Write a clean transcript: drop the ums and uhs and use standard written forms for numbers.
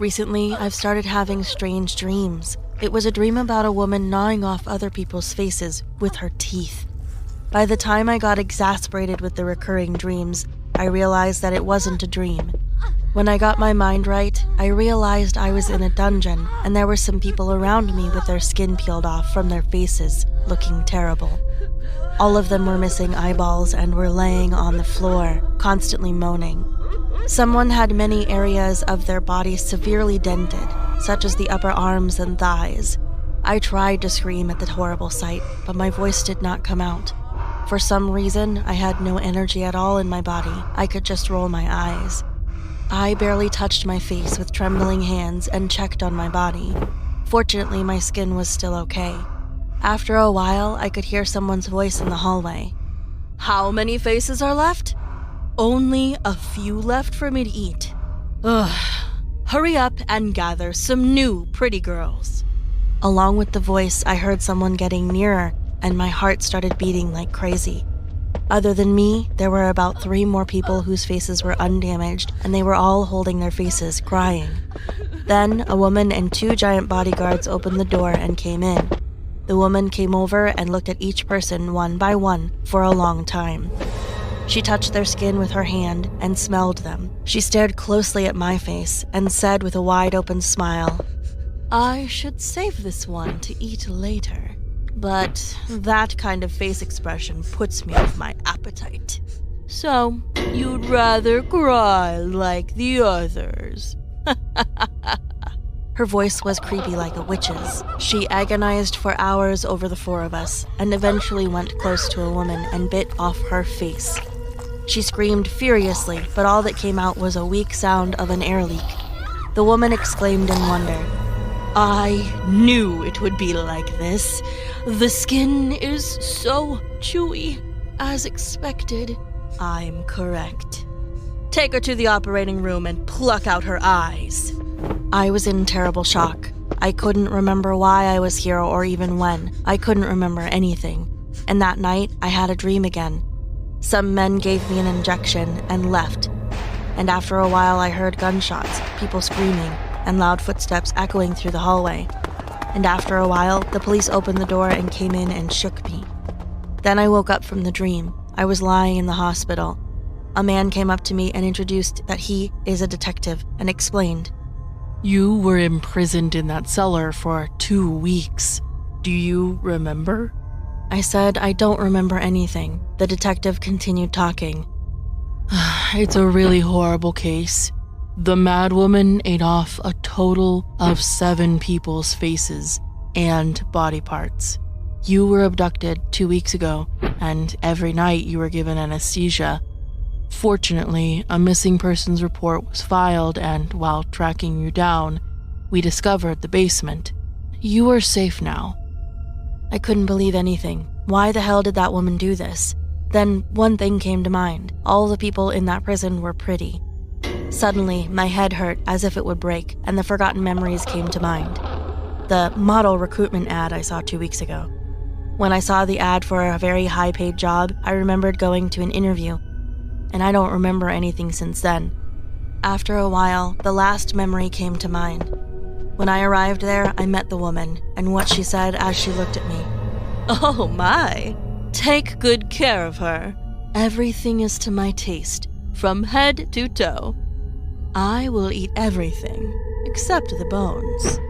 Recently, I've started having strange dreams. It was a dream about a woman gnawing off other people's faces with her teeth. By the time I got exasperated with the recurring dreams, I realized that it wasn't a dream. When I got my mind right, I realized I was in a dungeon and there were some people around me with their skin peeled off from their faces, looking terrible. All of them were missing eyeballs and were laying on the floor, constantly moaning. Someone had many areas of their body severely dented, such as the upper arms and thighs. I tried to scream at the horrible sight, but my voice did not come out. For some reason, I had no energy at all in my body. I could just roll my eyes. I barely touched my face with trembling hands and checked on my body. Fortunately, my skin was still okay. After a while, I could hear someone's voice in the hallway. "How many faces are left?" "Only a few left for me to eat." "Ugh. Hurry up and gather some new pretty girls." Along with the voice, I heard someone getting nearer, and my heart started beating like crazy. Other than me, there were about 3 more people whose faces were undamaged, and they were all holding their faces, crying. Then, a woman and 2 giant bodyguards opened the door and came in. The woman came over and looked at each person one by one for a long time. She touched their skin with her hand and smelled them. She stared closely at my face and said with a wide-open smile, "I should save this one to eat later. But that kind of face expression puts me off my appetite. So, you'd rather cry like the others." Her voice was creepy like a witch's. She agonized for hours over the 4 of us and eventually went close to a woman and bit off her face. She screamed furiously, but all that came out was a weak sound of an air leak. The woman exclaimed in wonder, "I knew it would be like this. The skin is so chewy. As expected, I'm correct. Take her to the operating room and pluck out her eyes." I was in terrible shock. I couldn't remember why I was here or even when. I couldn't remember anything. And that night, I had a dream again. Some men gave me an injection and left. And after a while, I heard gunshots, people screaming, and loud footsteps echoing through the hallway. And after a while, the police opened the door and came in and shook me. Then I woke up from the dream. I was lying in the hospital. A man came up to me and introduced that he is a detective and explained, "You were imprisoned in that cellar for 2 weeks. Do you remember?" I said, "I don't remember anything." The detective continued talking. "It's a really horrible case. The mad woman ate off a total of 7 people's faces and body parts. You were abducted 2 weeks ago, and every night you were given anesthesia. Fortunately, a missing persons report was filed, and while tracking you down, we discovered the basement. You are safe now." I couldn't believe anything. Why the hell did that woman do this? Then one thing came to mind. All the people in that prison were pretty. Suddenly, my head hurt as if it would break, and the forgotten memories came to mind. The model recruitment ad I saw 2 weeks ago. When I saw the ad for a very high-paid job, I remembered going to an interview, and I don't remember anything since then. After a while, the last memory came to mind. When I arrived there, I met the woman, and what she said as she looked at me. "Oh my! Take good care of her. Everything is to my taste, from head to toe. I will eat everything, except the bones."